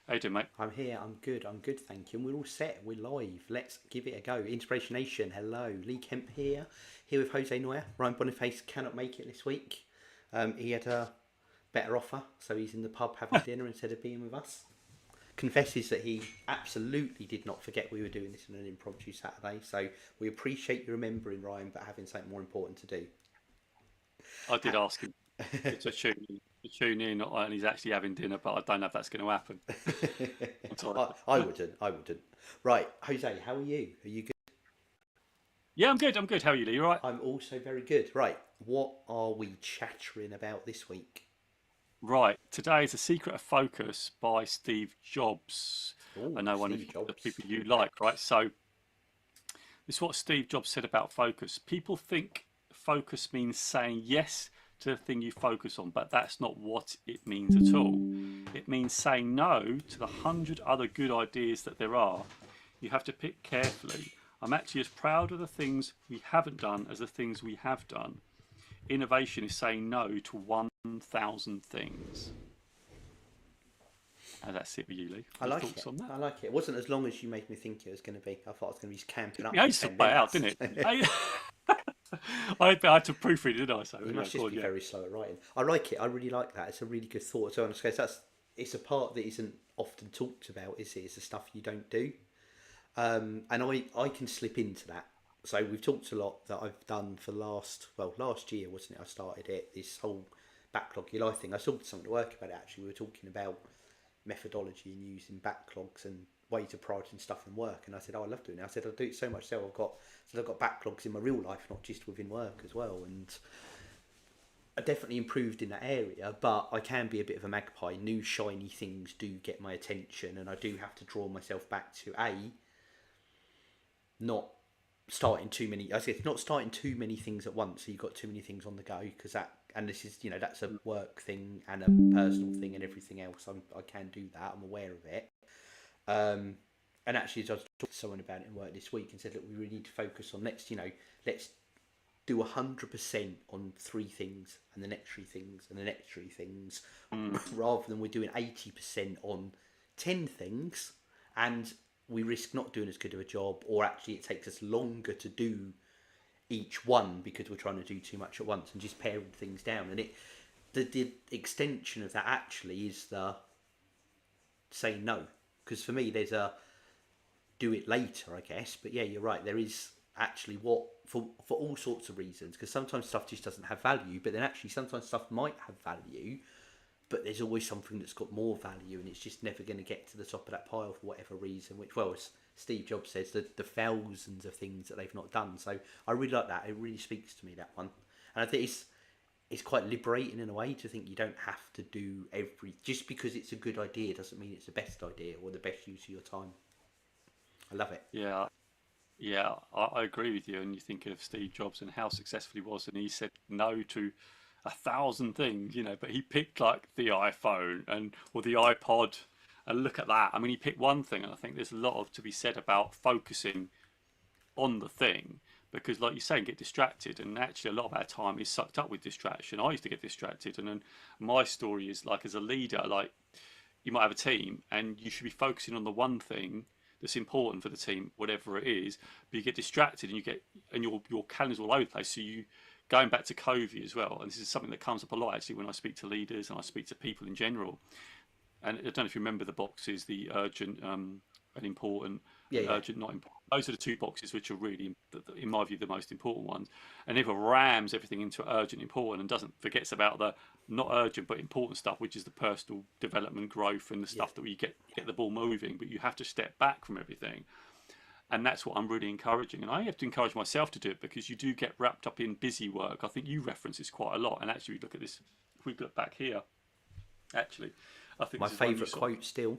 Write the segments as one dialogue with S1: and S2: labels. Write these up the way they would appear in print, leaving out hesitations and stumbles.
S1: How you doing, mate?
S2: I'm here. I'm good. Thank you. And we're all set. We're live. Let's give it a go. Inspiration Nation. Hello, Lee Kemp here. Here with Jose Noya. Ryan Boniface cannot make it this week. He had a better offer, so he's in the pub having dinner instead of being with us. Confesses that he absolutely did not forget we were doing this on an impromptu Saturday. So we appreciate you remembering, Ryan, but having something more important to do.
S1: I did ask him to tune in, and he's actually having dinner, but I don't know if that's going to happen. I'm sorry.
S2: I wouldn't. I wouldn't. Right, Jose, how are you? Are you good?
S1: Yeah, I'm good. I'm good. How are you, Lee? You all right?
S2: I'm also very good. Right, what are we chattering about this week?
S1: Right. Today is The Secret of Focus by Steve Jobs. I
S2: Oh,
S1: know one of
S2: Steve
S1: the
S2: Jobs.
S1: people you like, right? So this is what Steve Jobs said about focus. People think focus means saying yes to the thing you focus on, but that's not what it means at all. It means saying no to the 100 other good ideas that there are. You have to pick carefully. I'm actually as proud of the things we haven't done as the things we have done. Innovation is saying no to 1,000 things. And that's it with you, Lee.
S2: I
S1: Any
S2: like
S1: thoughts
S2: it.
S1: on that?
S2: I like it. It wasn't as long as you made me think it was going to be. I thought I was going to be camping
S1: Took
S2: up
S1: me
S2: for
S1: ages to
S2: 10
S1: play it out,
S2: minutes.
S1: didn't it? I had to proofread it, didn't I? So,
S2: You
S1: yeah,
S2: must
S1: go
S2: just
S1: on,
S2: be
S1: yeah.
S2: very slow at writing. I like it. I really like that. It's a really good thought. So, it's a part that isn't often talked about, is it? It's the stuff you don't do. And I can slip into that. So we've talked a lot that I've done for last year, wasn't it? I started it, this whole backlog your life thing. I was talking to someone at work about it actually. We were talking about methodology and using backlogs and ways of prioritising stuff in work. And I said, oh, I love doing it. I said, I do it so much so I've got backlogs in my real life, not just within work as well. And I definitely improved in that area, but I can be a bit of a magpie. New shiny things do get my attention, and I do have to draw myself back to not starting too many. I said not starting too many things at once. So you've got too many things on the go because and this is that's a work thing and a personal thing and everything else. I can do that. I'm aware of it. Um, and actually, as I was talking to someone about it in work this week and said, look, we really need to focus on let's do 100% on three things and the next three things and the next three things,
S1: Mm.
S2: rather than we're doing 80% on 10 things, and we risk not doing as good of a job, or actually it takes us longer to do each one because we're trying to do too much at once, and just paring things down. And the extension of that actually is the say no, because for me there's a do it later, I guess. But yeah, you're right. There is actually what for all sorts of reasons, because sometimes stuff just doesn't have value, but then actually sometimes stuff might have value, but there's always something that's got more value, and it's just never going to get to the top of that pile for whatever reason. Which, well, as Steve Jobs says, the thousands of things that they've not done. So I really like that. It really speaks to me, that one, and I think it's quite liberating in a way to think you don't have to do every just because it's a good idea doesn't mean it's the best idea or the best use of your time. I love it.
S1: Yeah, yeah, I agree with you. And you think of Steve Jobs and how successful he was, and he said no to 1,000 things, but he picked like the iPhone and or the iPod, and look at that. I mean, he picked one thing, and I think there's a lot of to be said about focusing on the thing because, like you say, get distracted, and actually a lot of our time is sucked up with distraction. I used to get distracted, and then my story is like as a leader, like you might have a team and you should be focusing on the one thing that's important for the team, whatever it is. But you get distracted and your calendar's all over the place. So you going back to Covey as well, and this is something that comes up a lot actually when I speak to leaders and I speak to people in general. And I don't know if you remember the boxes, the urgent and important,
S2: Yeah,
S1: and
S2: yeah.
S1: urgent not important. Those are the two boxes which are really, in my view, the most important ones. And everyone rams everything into urgent, important, and doesn't forgets about the not urgent but important stuff, which is the personal development, growth, and the
S2: Yeah.
S1: stuff that we get the ball moving. But you have to step back from everything, and that's what I'm really encouraging. And I have to encourage myself to do it because you do get wrapped up in busy work. I think you reference this quite a lot. And actually, we look at this. If we look back here, actually, I think
S2: My
S1: this is one you
S2: favourite
S1: sort of
S2: quote still.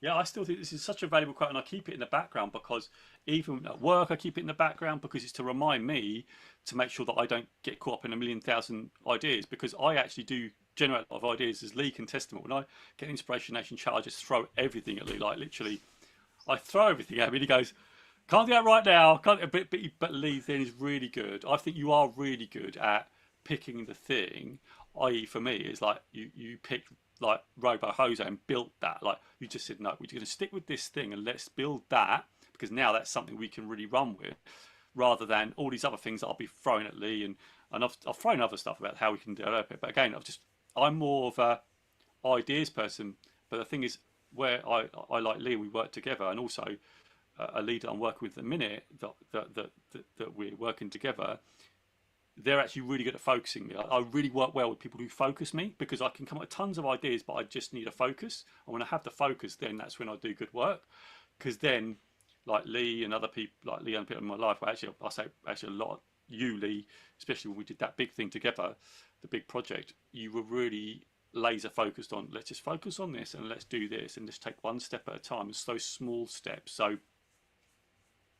S1: yeah, I still think this is such a valuable quote, and I keep it in the background because even at work, I keep it in the background because it's to remind me to make sure that I don't get caught up in a million thousand ideas. Because I actually do generate a lot of ideas, as Lee can testimony. When I get an Inspiration Nation chat, I just throw everything at Lee, like literally, I throw everything at him, and he goes, "Can't do that right now." Can't, but Lee then is really good. I think you are really good at picking the thing. I.e., for me, is like you pick like Robo Jose and built that. Like you just said, no, we're going to stick with this thing and let's build that because now that's something we can really run with, rather than all these other things that I'll be throwing at Lee and I've thrown other stuff about how we can develop it. But again, I'm more of a ideas person. But the thing is, where I like Lee, we work together, and also a leader I'm working with at the minute that we're working together, they're actually really good at focusing me. I really work well with people who focus me because I can come up with tons of ideas, but I just need a focus. And when I have the focus, then that's when I do good work. Because then, like Lee and other people, like Lee and other people in my life, well, actually, I say actually a lot of you, Lee, especially when we did that big thing together, the big project, you were really laser focused on let's just focus on this and let's do this and just take one step at a time. It's those small steps. So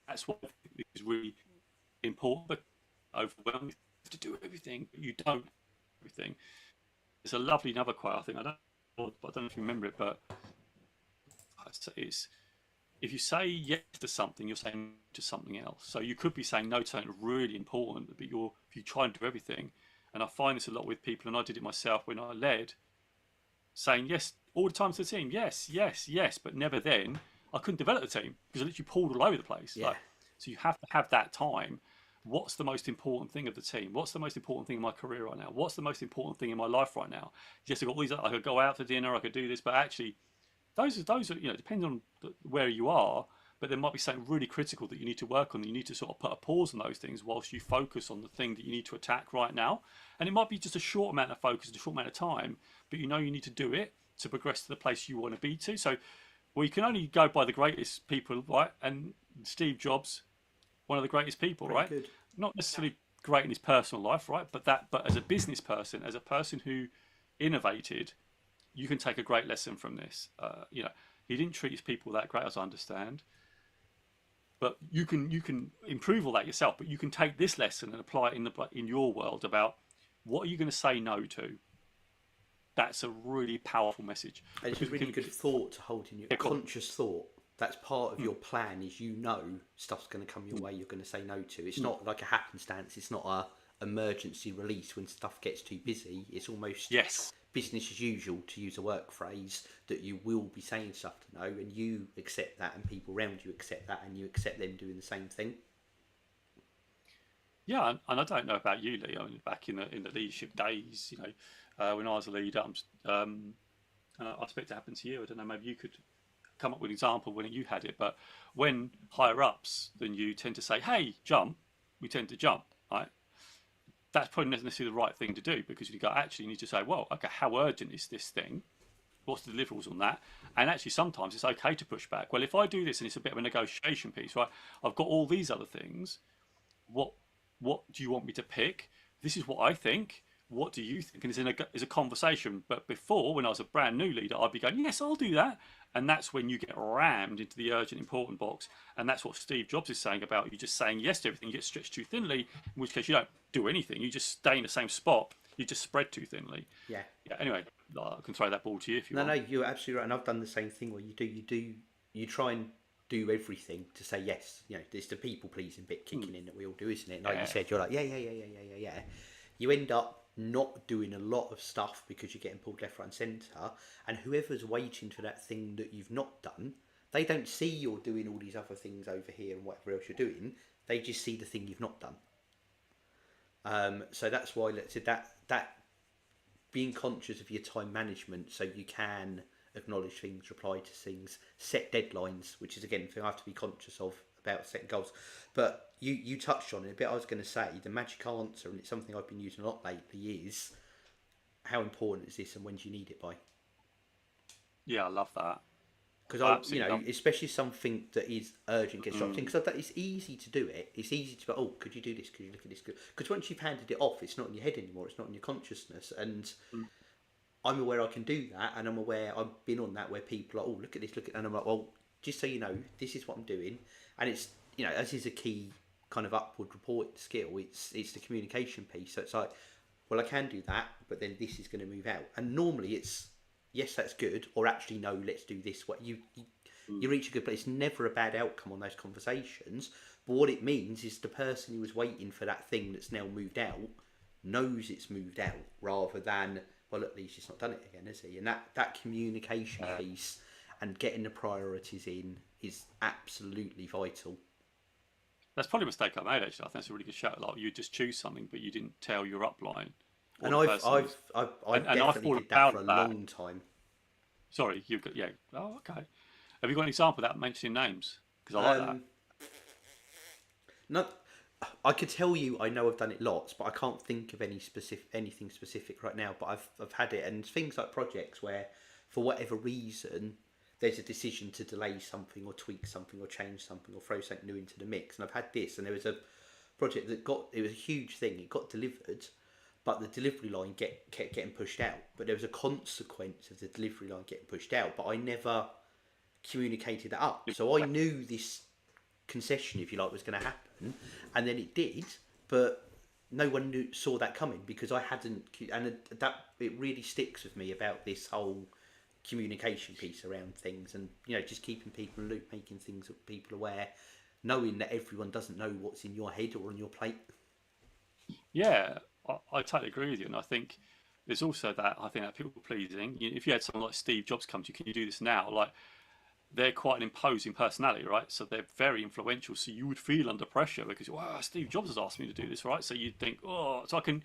S1: that's what I think is really important, but overwhelming to do everything, but you don't do everything. There's a lovely another quote, I think, I don't know if you remember it, but it's if you say yes to something, you're saying no to something else. So you could be saying no to something really important, but if you try and do everything, and I find this a lot with people, and I did it myself when I led, saying yes all the time to the team, yes, yes, yes, but never then, I couldn't develop the team because I literally pulled all over the place.
S2: Yeah.
S1: Like, so you have to have that time. What's the most important thing of the team? What's the most important thing in my career right now? What's the most important thing in my life right now? Yes, I've got all these. I could go out to dinner. I could do this, but actually, those are depending on where you are. But there might be something really critical that you need to work on. That you need to sort of put a pause on those things whilst you focus on the thing that you need to attack right now. And it might be just a short amount of focus, a short amount of time, but you need to do it to progress to the place you want to be to. So, well, you can only go by the greatest people, right? And Steve Jobs, one of the greatest people,
S2: Pretty
S1: right?
S2: good.
S1: Not necessarily great in his personal life, right? But as a business person, as a person who innovated, you can take a great lesson from this. He didn't treat his people that great, as I understand. But you can improve all that yourself. But you can take this lesson and apply it in your world about what are you going to say no to. That's a really powerful message
S2: And it's a
S1: because we
S2: really
S1: can.
S2: good thought to hold in your
S1: Yeah,
S2: conscious thought. That's part of your plan. Is stuff's going to come your way. You're going to say no to. It's not like a happenstance. It's not a emergency release when stuff gets too busy. It's almost
S1: Yes.
S2: business as usual, to use a work phrase, that you will be saying stuff to no, and you accept that, and people around you accept that, and you accept them doing the same thing.
S1: Yeah, and I don't know about you, Lee. I mean, back in the leadership days, when I was a leader, I expect it to happen to you. I don't know. Maybe you could come up with an example when you had it. But when higher ups than you tend to say, "Hey, jump," we tend to jump, right? That's probably not necessarily the right thing to do because you go, actually, you need to say, "Well, okay, how urgent is this thing? What's the deliverables on that?" And actually, sometimes it's okay to push back. Well, if I do this and it's a bit of a negotiation piece, right? I've got all these other things. What what do you want me to pick? This is what I think. What do you think? And it's a conversation. But before, when I was a brand new leader, I'd be going, yes, I'll do that. And that's when you get rammed into the urgent important box. And that's what Steve Jobs is saying about you just saying yes to everything. You get stretched too thinly, in which case you don't do anything. You just stay in the same spot. You just spread too thinly.
S2: Yeah.
S1: Yeah. Anyway, I can throw that ball to you if you
S2: No,
S1: want.
S2: no, you're absolutely right. And I've done the same thing where you try and do everything to say yes. There's the people pleasing bit kicking in that we all do, isn't it? Like you said, you're like, yeah, yeah, yeah, yeah, yeah, yeah, yeah. You end up not doing a lot of stuff because you're getting pulled left, right, and centre. And whoever's waiting for that thing that you've not done, they don't see you're doing all these other things over here and whatever else you're doing. They just see the thing you've not done. So that's why, let's say that being conscious of your time management, so you can acknowledge things, reply to things, set deadlines, which is again a thing I have to be conscious of about setting goals. But you touched on it a bit. I was going to say the magic answer, and it's something I've been using a lot lately, is how important is this and when do you need it by?
S1: Yeah, I love that.
S2: Because
S1: I absolutely love.
S2: especially something that is urgent gets dropped in. Because it's easy to do it. It's easy to go, oh, could you do this? Could you look at this? Because once you've handed it off, it's not in your head anymore. It's not in your consciousness. And I'm aware I can do that, and I'm aware I've been on that where people are, oh, look at this, and I'm like, well, just so you know, this is what I'm doing, and it's as is a key kind of upward report skill. It's the communication piece. So it's like, well, I can do that, but then this is going to move out, and normally it's yes, that's good, or actually no, let's do this. What you reach a good place. It's never a bad outcome on those conversations, but what it means is the person who was waiting for that thing that's now moved out knows it's moved out, rather than well, at least he's not done it again, has he? And that communication
S1: Yeah.
S2: piece and getting the priorities in is absolutely vital.
S1: That's probably a mistake I made actually. I think that's a really good shout. Like you just choose something, but you didn't tell your upline or
S2: And
S1: the person who's,
S2: I
S1: and I
S2: definitely
S1: fall
S2: did that
S1: proud
S2: for a
S1: of that.
S2: long time.
S1: Sorry, you've got yeah. Oh, okay. Have you got an example of that mentioning names? Because I like that.
S2: Um, not, I could tell you I know I've done it lots, but I can't think of anything specific right now. But I've had it, and things like projects where, for whatever reason, there's a decision to delay something or tweak something or change something or throw something new into the mix. And I've had this, and there was a project that it was a huge thing. It got delivered, but the delivery line kept getting pushed out. But there was a consequence of the delivery line getting pushed out. But I never communicated that up. So I knew this concession, if you like, was going to happen, and then it did, but no one saw that coming because I hadn't. And that it really sticks with me about this whole communication piece around things, and just keeping people in the loop, making things that people aware, knowing that everyone doesn't know what's in your head or on your plate.
S1: Yeah, I totally agree with you, and I think there's also that I think that people pleasing. If you had someone like Steve Jobs come to you, can you do this now? Like they're quite an imposing personality, right? So they're very influential. So you would feel under pressure because wow, Steve Jobs has asked me to do this, right? So you'd think, oh, so I can.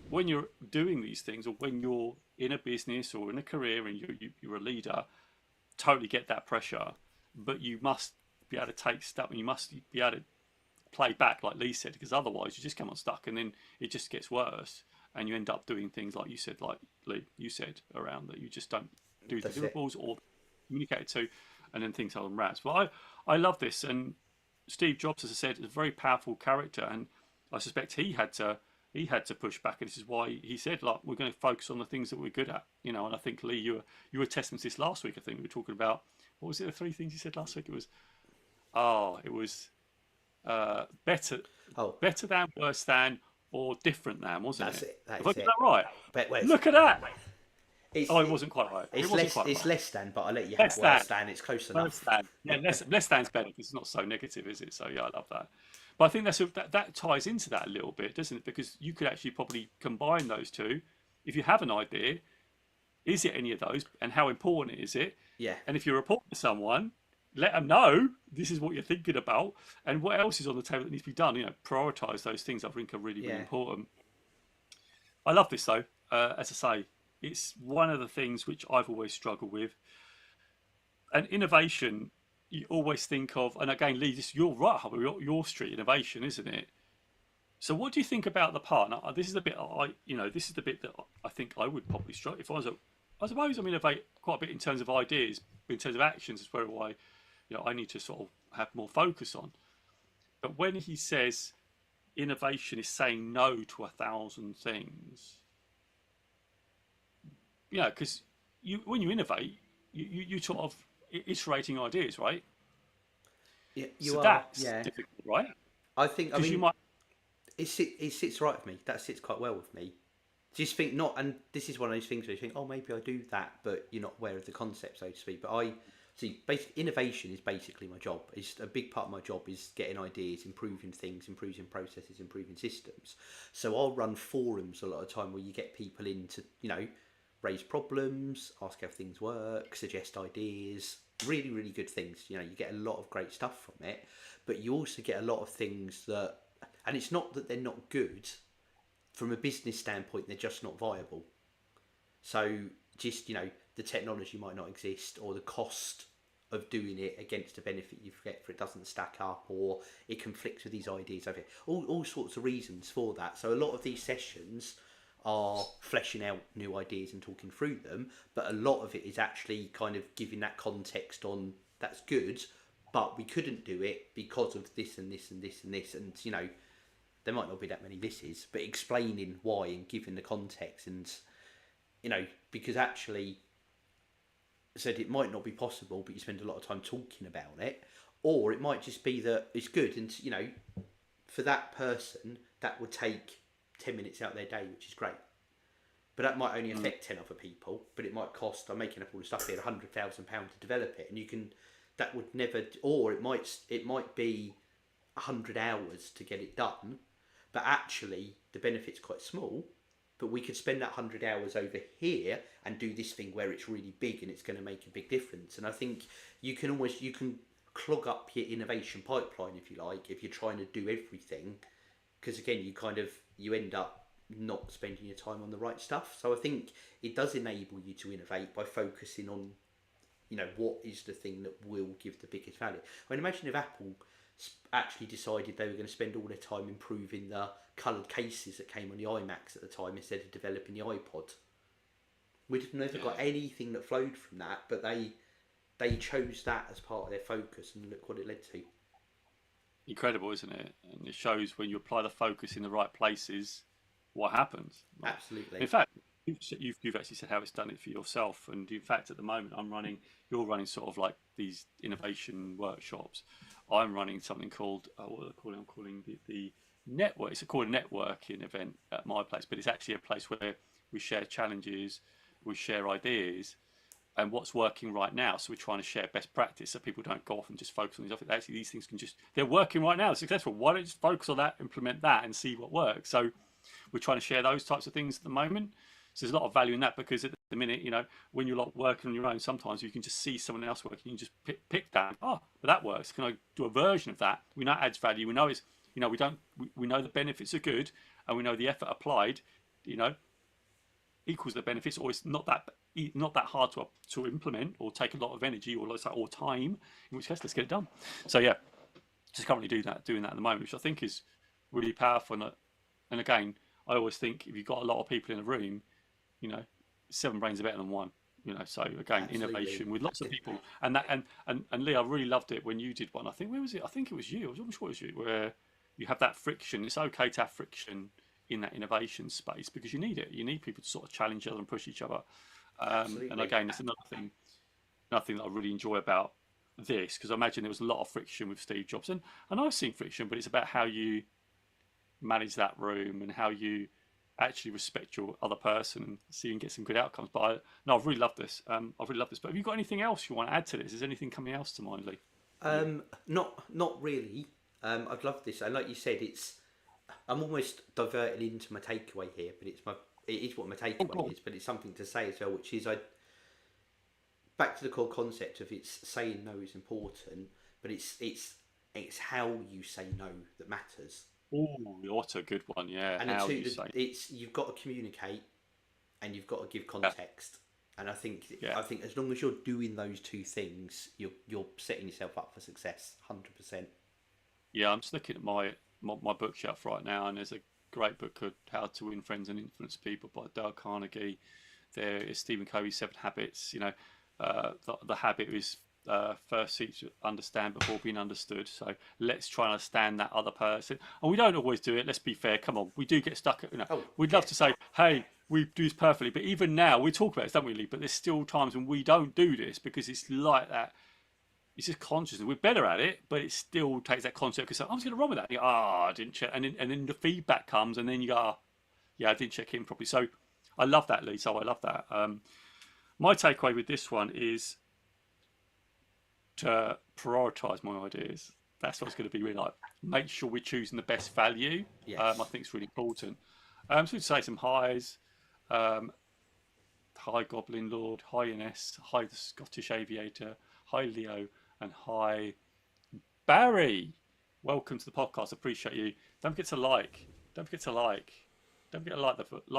S1: When you're doing these things, or when you're in a business or in a career and you're a leader, totally get that pressure, but you must be able to take stuff and you must be able to play back, like Lee said, because otherwise you just come unstuck and then it just gets worse. And you end up doing things like you said, like Lee, you said around that you just don't do
S2: That's it.
S1: deliverables or communicate to, and then things are on rats. But I love this. And Steve Jobs, as I said, is a very powerful character. And I suspect he had to push back, and this is why he said, like, we're going to focus on the things that we're good at, And I think Lee, you were testing this last week. I think we were talking about what was it? The three things you said last week. It was better,
S2: Oh,
S1: better than, worse than, or different than, wasn't
S2: that's
S1: it?
S2: it. That
S1: Have I
S2: is
S1: got
S2: it.
S1: that right?
S2: But
S1: Look at that.
S2: it's
S1: Oh, it wasn't quite right. It wasn't quite
S2: it's
S1: right.
S2: less than, but I'll let you have
S1: Less
S2: worse
S1: than.
S2: than. It's close
S1: Less
S2: enough.
S1: than. Yeah, less than's better because it's not so negative, is it? So yeah, I love that. But I think that ties into that a little bit, doesn't it? Because you could actually probably combine those two. If you have an idea, is it any of those, and how important is it?
S2: Yeah,
S1: And if you report to someone, let them know this is what you're thinking about, and what else is on the table that needs to be done. Prioritize those things. I think are really, really
S2: yeah,
S1: important. I love this though. As I say, it's one of the things which I've always struggled with. And innovation, you always think of, and again, Lee, you're right, your street innovation, isn't it? So, what do you think about the part? Now, this is the bit this is the bit that I think I would probably struggle if I suppose I'm innovate quite a bit in terms of ideas, but in terms of actions, is where I need to sort of have more focus on. But when he says innovation is saying no to 1,000 things, because when you innovate, you sort of iterating ideas, right?
S2: yeah.
S1: So
S2: You are.
S1: that's
S2: Yeah,
S1: difficult, right?
S2: I think. I
S1: Because you
S2: mean,
S1: might,
S2: it sits right with me. That sits quite well with me. Just think not, and this is one of those things where you think, oh, maybe I do that, but you're not aware of the concept, so to speak. But I see, basic innovation is basically my job. It's a big part of my job is getting ideas, improving things, improving processes, improving systems. So I'll run forums a lot of time where you get people in to, raise problems, ask how things work, suggest ideas. Really, really good things. You get a lot of great stuff from it, but you also get a lot of things that, and it's not that they're not good. From a business standpoint, they're just not viable. So just the technology might not exist, or the cost of doing it against the benefit you get for it doesn't stack up, or it conflicts with these ideas over here. All sorts of reasons for that. So a lot of these sessions are fleshing out new ideas and talking through them, but a lot of it is actually kind of giving that context on that's good, but we couldn't do it because of this and this and this and this, and there might not be that many thises, but explaining why and giving the context, and because actually said it might not be possible, but you spend a lot of time talking about it, or it might just be that it's good, and for that person that would take 10 minutes out of their day, which is great, but that might only affect 10 other people, but it might cost, I'm making up all the stuff here, £100,000 to develop it, and that would never, or it might be 100 hours to get it done, but actually the benefit's quite small, but we could spend that 100 hours over here and do this thing where it's really big and it's going to make a big difference. And I think you can clog up your innovation pipeline, if you like, if you're trying to do everything, because again, you end up not spending your time on the right stuff. So I think it does enable you to innovate by focusing on, what is the thing that will give the biggest value. I mean, imagine if Apple actually decided they were going to spend all their time improving the coloured cases that came on the iMacs at the time instead of developing the iPod. We'd have never got anything that flowed from that, but they chose that as part of their focus, and look what it led to.
S1: Incredible, isn't it? And it shows when you apply the focus in the right places, what happens.
S2: Absolutely.
S1: In fact, you've actually said how it's done it for yourself, and in fact, at the moment, you're running sort of like these innovation workshops. I'm running something called I'm calling the network. It's called a networking event at my place, but it's actually a place where we share challenges, we share ideas, and what's working right now. So we're trying to share best practice so people don't go off and just focus on these. Actually, these things they're working right now, they're successful. Why don't you just focus on that, implement that, and see what works? So we're trying to share those types of things at the moment. So there's a lot of value in that, because at the minute, when you're like working on your own, sometimes you can just see someone else working. You can just pick that. Oh, but that works. Can I do a version of that? We know it adds value. We know it's, we know the benefits are good, and we know the effort applied, equals the benefits, or it's not that hard to implement or take a lot of energy or time. In which case, let's get it done. So yeah, just currently doing that at the moment, which I think is really powerful. And again, I always think if you've got a lot of people in a room, 7 brains are better than one. So again, absolutely. Innovation with lots of people, and Lee, I really loved it when you did one. I think, where was it? I think it was you. I was almost sure it was you, where you have that friction. It's okay to have friction in that innovation space, because you need it. You need people to sort of challenge each other and push each other. And again, it's another thing that I really enjoy about this, because I imagine there was a lot of friction with Steve Jobs, and I've seen friction, but it's about how you manage that room and how you actually respect your other person and see and get some good outcomes. But I've really loved this. I've really loved this. But have you got anything else you want to add to this? Is anything coming else to mind, Lee?
S2: Not really. I've loved this, and like you said, I'm almost diverting into my takeaway here, but it is what my takeaway is. But it's something to say as well, which is back to the core concept of it's saying no is important, but it's how you say no that matters.
S1: Oh, what a good one! Yeah,
S2: and
S1: how you say
S2: you've got to communicate, and you've got to give context. And I think as long as you're doing those two things, you're setting yourself up for success, 100%.
S1: Yeah, I'm just looking at my bookshelf right now, and there's a great book called How to Win Friends and Influence People by Dale Carnegie. There is Stephen Covey's 7 Habits. The habit is first seek to understand before being understood. So let's try and understand that other person. And we don't always do it. Let's be fair. Come on, we do get stuck at. We'd love to say, hey, we do this perfectly, but even now we talk about this, don't we, Lee? But there's still times when we don't do this, because it's like that. It's just consciousness. We're better at it, but it still takes that concept, because I was going to run with that. And you go, I didn't check, and then the feedback comes, and then you go, yeah, I didn't check in properly. So I love that, Lee. So I love that. My takeaway with this one is to prioritize my ideas. That's what's going to be really like. Make sure we're choosing the best value.
S2: Yes.
S1: I think it's really important. So we'd say some highs. Hi Goblin Lord, hi Ines, hi the Scottish Aviator, hi Leo, and hi Barry. Welcome to the podcast. Appreciate you. Don't forget to like. Don't forget to like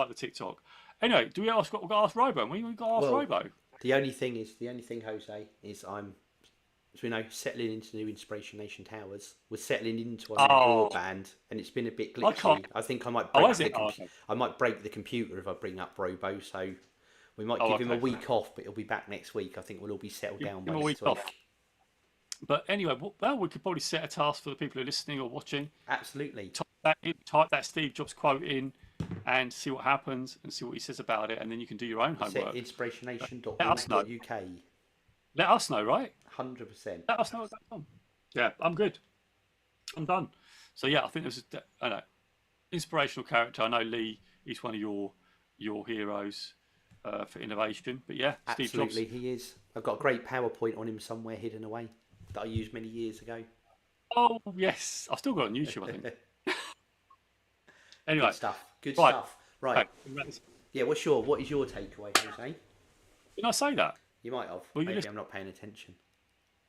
S1: the TikTok. Anyway, do we ask what we've got to ask Robo? We got to ask Robo.
S2: The only thing, Jose, is I'm, as we know, settling into new Inspiration Nation towers. We're settling into our broadband, and it's been a bit glitchy. I think I might break I might break the computer if I bring up Robo. So we might give him a week off, but he'll be back next week. I think we'll all be settled down by next week.
S1: But anyway, well, we could probably set a task for the people who are listening or watching.
S2: Absolutely.
S1: Type that Steve Jobs quote in, and see what happens, and see what he says about it, and then you can do your own homework.
S2: Inspirationnation.org.uk.
S1: Let us know, right?
S2: 100%.
S1: Let us know what's going on. Yeah, I'm good. I'm done. So yeah, I think this is inspirational character. I know Lee is one of your heroes for innovation. But yeah,
S2: absolutely, Steve Jobs. He is. I've got a great PowerPoint on him somewhere hidden away that I used many years ago.
S1: Oh yes, I've still got it on YouTube, I think. Anyway,
S2: good stuff. Right.
S1: Okay.
S2: Yeah. What is your takeaway, Jose?
S1: Didn't I say that?
S2: You might have.
S1: Well, you
S2: Maybe
S1: listen.
S2: I'm not paying attention.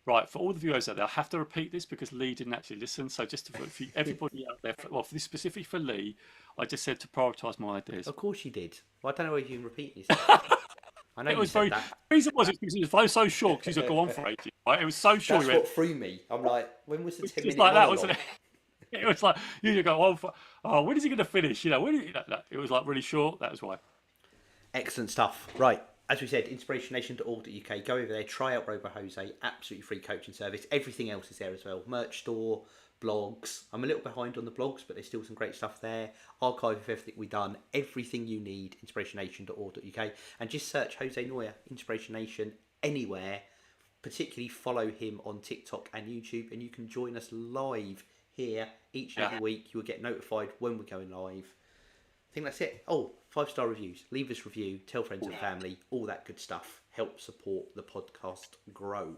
S1: Right, for all the viewers out there, I have to repeat this because Lee didn't actually listen. So just for everybody out there, well, for this specifically for Lee, I just said to prioritise my ideas.
S2: Of course you did. Well, I don't know why you even repeating yourself. I know
S1: It
S2: you
S1: was
S2: said
S1: very.
S2: that.
S1: The reason was because it was so short because he's got to go on for ages. Right? It was so short.
S2: That's
S1: He went
S2: what threw me. I'm like, when was the
S1: it's
S2: 10
S1: just
S2: minute
S1: like that,
S2: monologue?
S1: wasn't it? It was like you go on for. Oh, when is he going to finish? You know, when? It was like really short. That was why.
S2: Excellent stuff. Right. As we said, inspirationnation.org.uk. Go over there, try out Robo Jose, absolutely free coaching service. Everything else is there as well. Merch store, blogs. I'm a little behind on the blogs, but there's still some great stuff there. Archive of everything we've done. Everything you need, inspirationnation.org.uk. And just search Jose Noya, Inspiration Nation, anywhere. Particularly follow him on TikTok and YouTube, and you can join us live here each and every week. You will get notified when we're going live. I think that's it. Oh, 5-star reviews. Leave us a review. Tell friends and family. All that good stuff. Help support the podcast grow.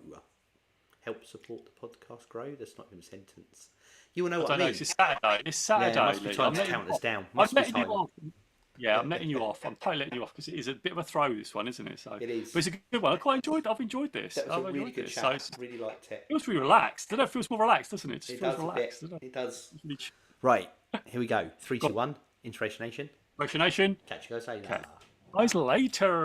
S2: Help support the podcast grow? That's not even a sentence. You will know what I mean.
S1: It's Saturday. It's Saturday.
S2: Yeah, it must be
S1: Lee.
S2: time to count us down.
S1: I'm
S2: Must be
S1: letting you
S2: time.
S1: off. Yeah, I'm letting you off. I'm totally letting you off because it is a bit of a throw, this one, isn't it? So
S2: It is.
S1: but it's a good one. I quite enjoyed. I've enjoyed this.
S2: That was
S1: I've
S2: a really
S1: enjoyed
S2: good
S1: this.
S2: chat.
S1: So
S2: Really liked it.
S1: it feels really relaxed. It feels more relaxed, doesn't it? It just
S2: It
S1: feels
S2: does a
S1: relaxed,
S2: bit.
S1: doesn't it?
S2: It does.
S1: It's really
S2: Right, here we go. 3, 2, 1. Inspiration Nation.
S1: Nation.
S2: Catch you guys later.
S1: Okay. Guys, later.